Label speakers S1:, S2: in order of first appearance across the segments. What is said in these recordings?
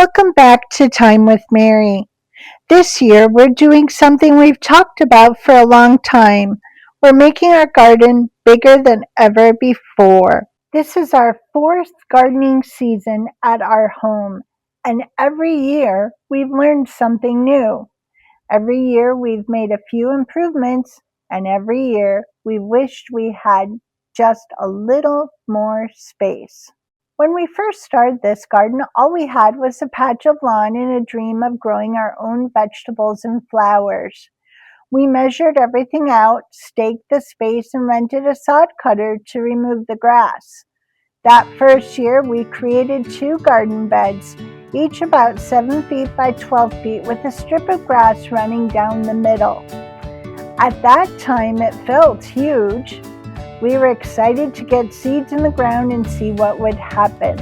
S1: Welcome back to Time with Mary. This year we're doing something we've talked about for a long time. We're making our garden bigger than ever before. This is our fourth gardening season at our home, and every year we've learned something new. Every year we've made a few improvements, and every year we wished we had just a little more space. When we first started this garden, all we had was a patch of lawn and a dream of growing our own vegetables and flowers. We measured everything out, staked the space, and rented a sod cutter to remove the grass. That first year, we created two garden beds, each about 7 feet by 12 feet, with a strip of grass running down the middle. At that time, it felt huge. We were excited to get seeds in the ground and see what would happen.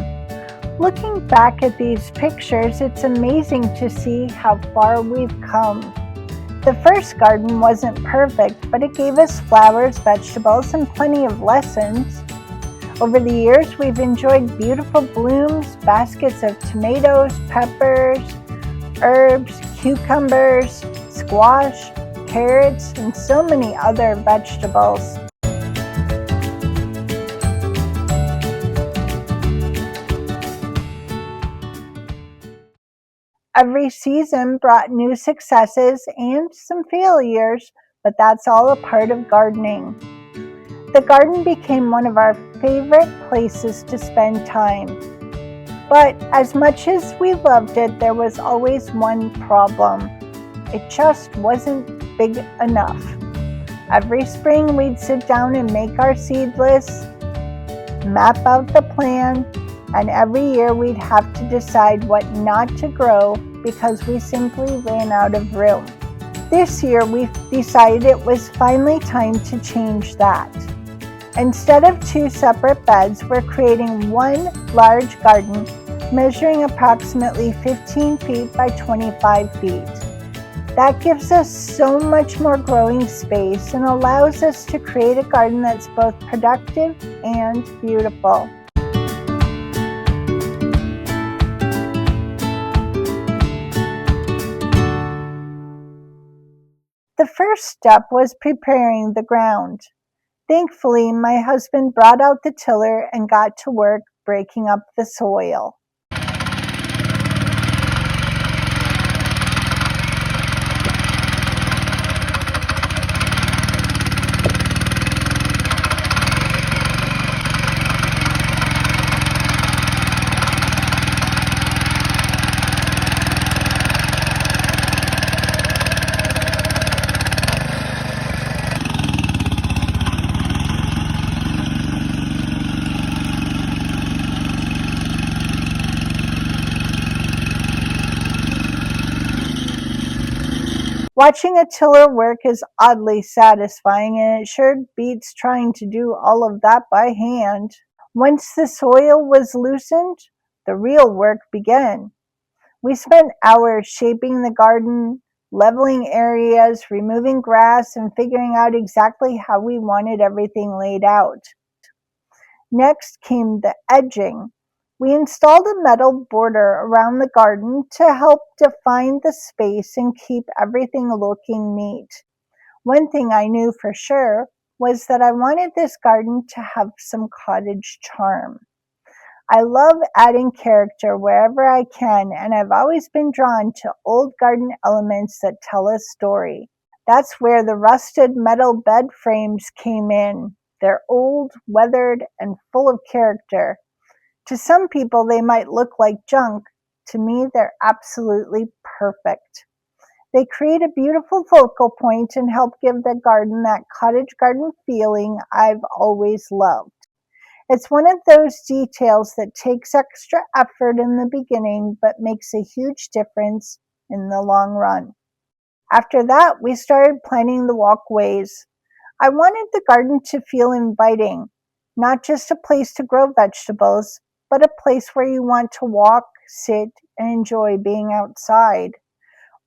S1: Looking back at these pictures, it's amazing to see how far we've come. The first garden wasn't perfect, but it gave us flowers, vegetables, and plenty of lessons. Over the years, we've enjoyed beautiful blooms, baskets of tomatoes, peppers, herbs, cucumbers, squash, carrots, and so many other vegetables. Every season brought new successes and some failures, but that's all a part of gardening. The garden became one of our favorite places to spend time. But as much as we loved it, there was always one problem. It just wasn't big enough. Every spring we'd sit down and make our seed lists, map out the plan, and every year we'd have to decide what not to grow because we simply ran out of room. This year we decided it was finally time to change that. Instead of two separate beds, we're creating one large garden measuring approximately 15 feet by 25 feet. That gives us so much more growing space and allows us to create a garden that's both productive and beautiful. The first step was preparing the ground. Thankfully, my husband brought out the tiller and got to work breaking up the soil. Watching a tiller work is oddly satisfying, and it sure beats trying to do all of that by hand. Once the soil was loosened, the real work began. We spent hours shaping the garden, leveling areas, removing grass, and figuring out exactly how we wanted everything laid out. Next came the edging. We installed a metal border around the garden to help define the space and keep everything looking neat. One thing I knew for sure was that I wanted this garden to have some cottage charm. I love adding character wherever I can, and I've always been drawn to old garden elements that tell a story. That's where the rusted metal bed frames came in. They're old, weathered, and full of character. To some people, they might look like junk. To me, they're absolutely perfect. They create a beautiful focal point and help give the garden that cottage garden feeling I've always loved. It's one of those details that takes extra effort in the beginning but makes a huge difference in the long run. After that, we started planting the walkways. I wanted the garden to feel inviting, not just a place to grow vegetables, but a place where you want to walk, sit, and enjoy being outside.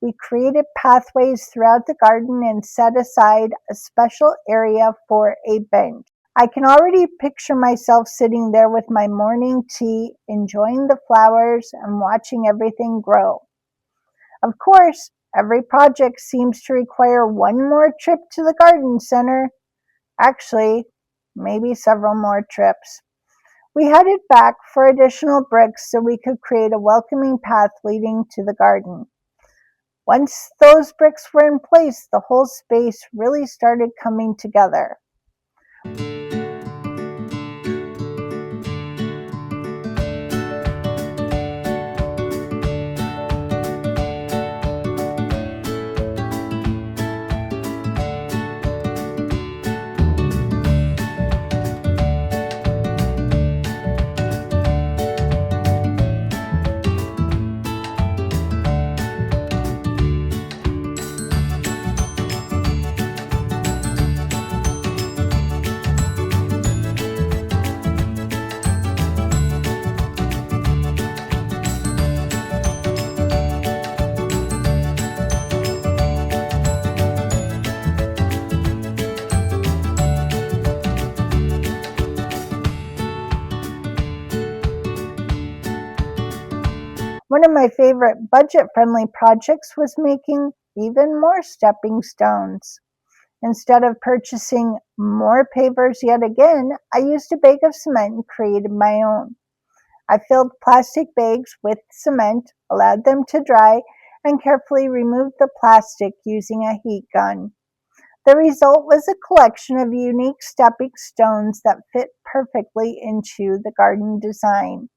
S1: We created pathways throughout the garden and set aside a special area for a bench. I can already picture myself sitting there with my morning tea, enjoying the flowers and watching everything grow. Of course, every project seems to require one more trip to the garden center. Actually, maybe several more trips. We headed back for additional bricks so we could create a welcoming path leading to the garden. Once those bricks were in place, the whole space really started coming together. One of my favorite budget-friendly projects was making even more stepping stones. Instead of purchasing more pavers yet again, I used a bag of cement and created my own. I filled plastic bags with cement, allowed them to dry, and carefully removed the plastic using a heat gun. The result was a collection of unique stepping stones that fit perfectly into the garden design.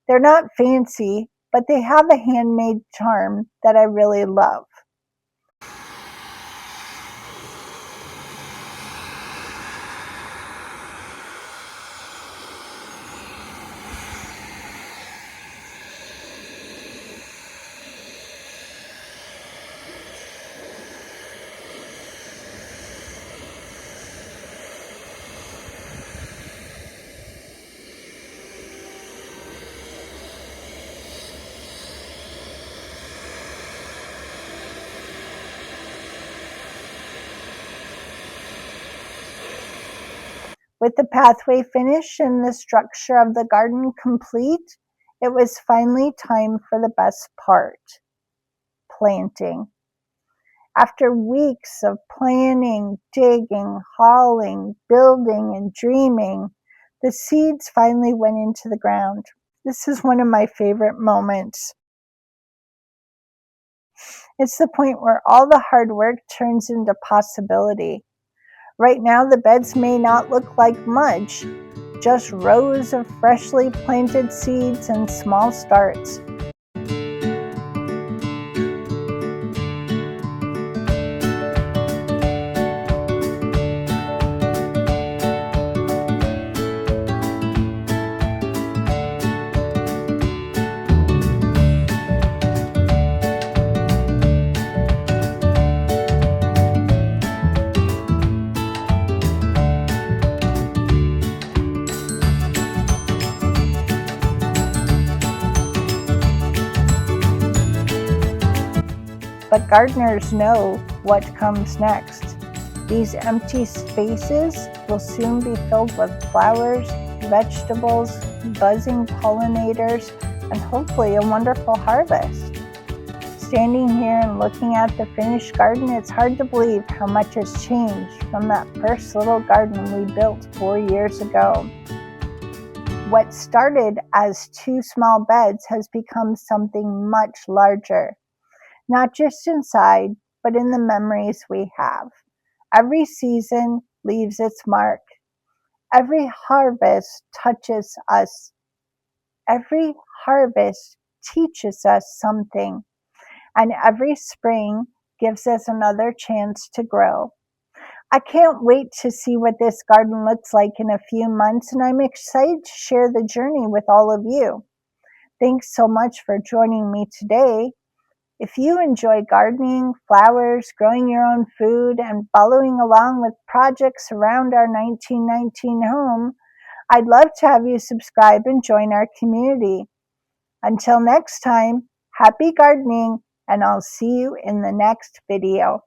S1: They're not fancy, but they have a handmade charm that I really love. With the pathway finished and the structure of the garden complete, it was finally time for the best part, planting. After weeks of planning, digging, hauling, building, and dreaming, the seeds finally went into the ground. This is one of my favorite moments. It's the point where all the hard work turns into possibility. Right now, the beds may not look like much, just rows of freshly planted seeds and small starts. But gardeners know what comes next. These empty spaces will soon be filled with flowers, vegetables, buzzing pollinators, and hopefully a wonderful harvest. Standing here and looking at the finished garden, it's hard to believe how much has changed from that first little garden we built 4 years ago. What started as 2 small beds has become something much larger. Not just inside, but in the memories we have. Every season leaves its mark. Every harvest touches us. Every harvest teaches us something. And every spring gives us another chance to grow. I can't wait to see what this garden looks like in a few months, and I'm excited to share the journey with all of you. Thanks so much for joining me today. If you enjoy gardening, flowers, growing your own food, and following along with projects around our 1919 home, I'd love to have you subscribe and join our community. Until next time, happy gardening, and I'll see you in the next video.